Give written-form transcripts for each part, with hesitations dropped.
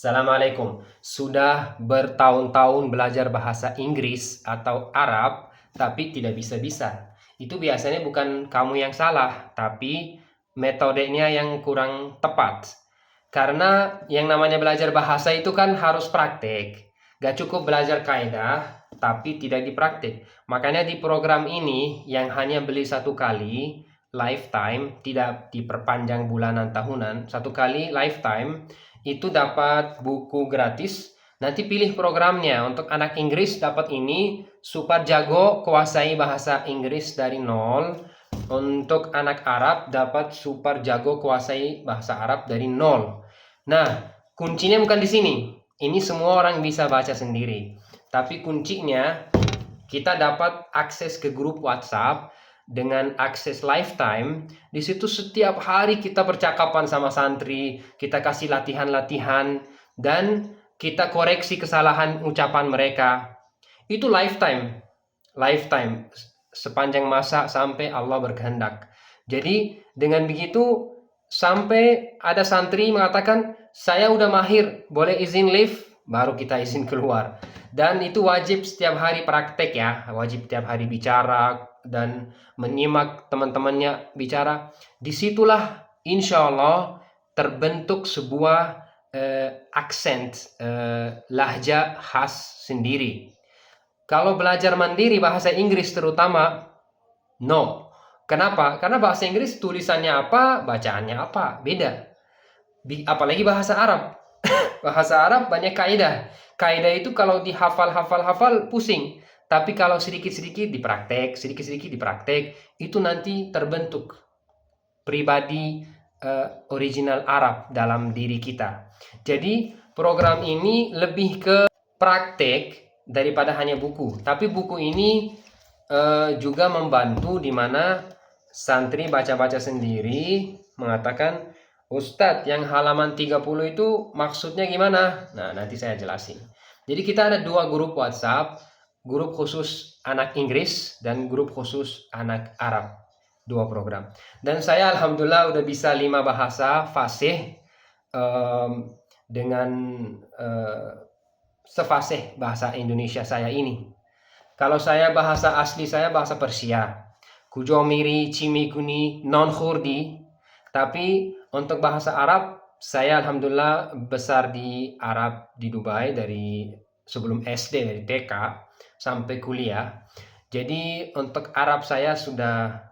Assalamualaikum. Sudah bertahun-tahun belajar bahasa Inggris atau Arab, tapi tidak bisa-bisa. Itu biasanya bukan kamu yang salah, tapi metodenya yang kurang tepat. Karena yang namanya belajar bahasa itu kan harus praktek. Gak cukup belajar kaidah, tapi tidak dipraktek. Makanya di program ini yang hanya beli satu kali, lifetime, tidak diperpanjang bulanan tahunan, satu kali lifetime, itu dapat buku gratis. Nanti pilih programnya. Untuk anak Inggris dapat ini, super jago kuasai bahasa Inggris dari nol. Untuk anak Arab dapat super jago kuasai bahasa Arab dari nol. Nah, kuncinya bukan di sini. Ini semua orang bisa baca sendiri. Tapi kuncinya kita dapat akses ke grup WhatsApp dengan akses lifetime. Di situ setiap hari kita percakapan sama santri, kita kasih latihan-latihan, dan kita koreksi kesalahan ucapan mereka. Itu lifetime sepanjang masa sampai Allah berkehendak. Jadi dengan begitu sampai ada santri mengatakan, saya udah mahir, boleh izin live, baru kita izin keluar. Dan itu wajib setiap hari praktek ya, wajib setiap hari bicara dan menyimak teman-temannya bicara. Disitulah insya Allah terbentuk sebuah aksen, lahja khas sendiri. Kalau belajar mandiri bahasa Inggris terutama, no. Kenapa? Karena bahasa Inggris tulisannya apa, bacaannya apa, beda. Apalagi bahasa Arab. Bahasa Arab banyak kaidah. Kaidah itu kalau dihafal pusing. Tapi kalau sedikit-sedikit dipraktek, itu nanti terbentuk pribadi original Arab dalam diri kita. Jadi program ini lebih ke praktek daripada hanya buku. Tapi buku ini juga membantu di mana santri baca-baca sendiri mengatakan, Ustadz, yang halaman 30 itu maksudnya gimana? Nah, nanti saya jelasin. Jadi kita ada dua grup WhatsApp, grup khusus anak Inggris dan grup khusus anak Arab. Dua program. Dan saya alhamdulillah udah bisa 5 bahasa fasih dengan sefasih bahasa Indonesia saya ini. Kalau saya bahasa asli saya bahasa Persia. Kujomiri, Cimikuni, non Khurdi. Tapi untuk bahasa Arab, saya alhamdulillah besar di Arab di Dubai dari sebelum SD, dari TK sampai kuliah. Jadi untuk Arab saya sudah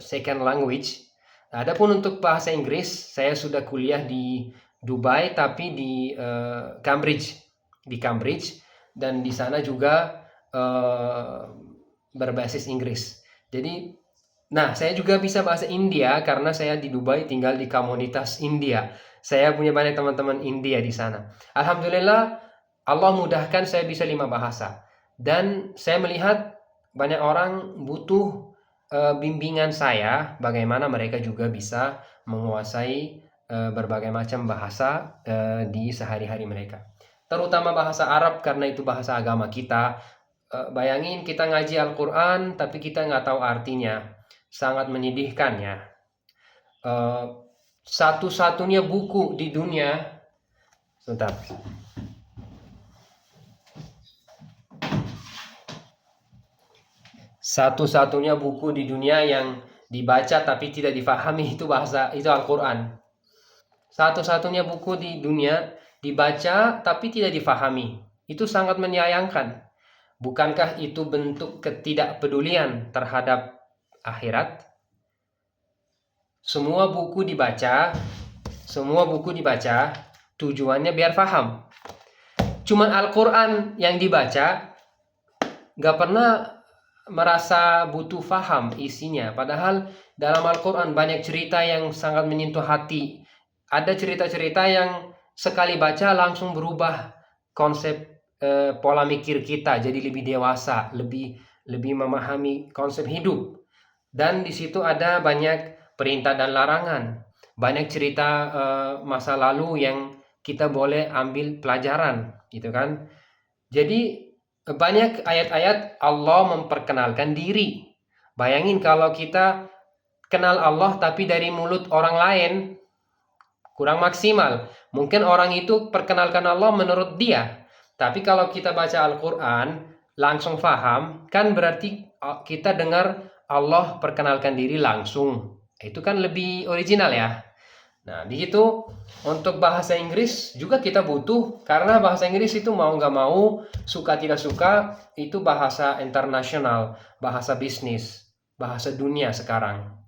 second language. Adapun untuk bahasa Inggris, saya sudah kuliah di Dubai tapi di Cambridge, dan di sana juga berbasis Inggris. Jadi, nah saya juga bisa bahasa India karena saya di Dubai tinggal di komunitas India. Saya punya banyak teman-teman India di sana. Alhamdulillah Allah mudahkan saya bisa 5 bahasa. Dan saya melihat banyak orang butuh bimbingan saya bagaimana mereka juga bisa menguasai berbagai macam bahasa di sehari-hari mereka. Terutama bahasa Arab karena itu bahasa agama kita. Bayangin kita ngaji Al-Quran tapi kita nggak tahu artinya. Sangat menyedihkan ya. Satu-satunya buku di dunia, sebentar. Satu-satunya buku di dunia yang dibaca tapi tidak difahami itu Al-Quran. Satu-satunya buku di dunia dibaca tapi tidak difahami. Itu sangat menyayangkan. Bukankah itu bentuk ketidakpedulian terhadap akhirat? Semua buku dibaca tujuannya biar paham. Cuman Al-Quran yang dibaca gak pernah merasa butuh paham isinya. Padahal dalam Al-Quran banyak cerita yang sangat menyentuh hati. Ada cerita-cerita yang sekali baca langsung berubah konsep pola mikir kita, jadi lebih dewasa, lebih memahami konsep hidup. Dan di situ ada banyak perintah dan larangan, banyak cerita masa lalu yang kita boleh ambil pelajaran, gitu kan. Jadi banyak ayat-ayat Allah memperkenalkan diri. Bayangin kalau kita kenal Allah tapi dari mulut orang lain, kurang maksimal. Mungkin orang itu perkenalkan Allah menurut dia. Tapi kalau kita baca Al-Quran, langsung paham, kan berarti kita dengar Allah perkenalkan diri langsung. Itu kan lebih original ya. Nah, begitu untuk bahasa Inggris juga kita butuh, karena bahasa Inggris itu mau nggak mau, suka tidak suka, itu bahasa internasional, bahasa bisnis, bahasa dunia sekarang.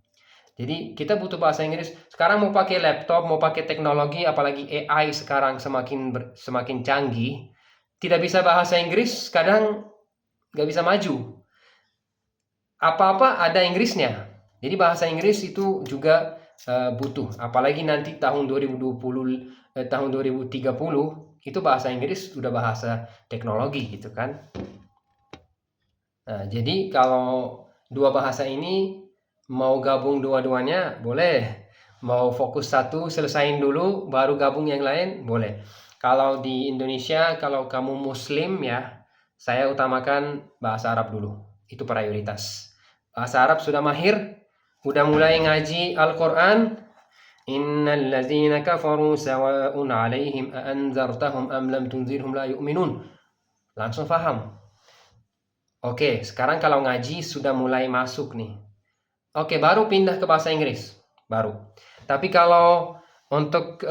Jadi kita butuh bahasa Inggris. Sekarang mau pakai laptop, mau pakai teknologi, apalagi AI sekarang semakin canggih, tidak bisa bahasa Inggris, kadang nggak bisa maju. Apa-apa ada Inggrisnya. Jadi bahasa Inggris itu juga butuh. Apalagi nanti tahun 2020, tahun 2030 itu bahasa Inggris udah bahasa teknologi gitu kan. Nah, jadi kalau dua bahasa ini mau gabung dua-duanya boleh. Mau fokus satu selesain dulu baru gabung yang lain boleh. Kalau di Indonesia, kalau kamu Muslim ya, saya utamakan bahasa Arab dulu. Itu prioritas. Bahasa Arab sudah mahir, udah mulai ngaji Al-Quran. Innal ladzina kafaru sawa'un 'alaihim a anzartahum am lam tunzirhum la yu'minun. Langsung paham. Oke, sekarang kalau ngaji sudah mulai masuk nih. Oke, baru pindah ke bahasa Inggris. Baru. Tapi kalau untuk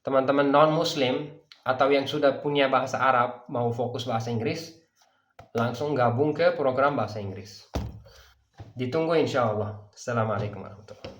teman-teman non-Muslim atau yang sudah punya bahasa Arab, mau fokus bahasa Inggris, langsung gabung ke program bahasa Inggris. Ditunggu insya Allah. Assalamualaikum warahmatullahi wabarakatuh.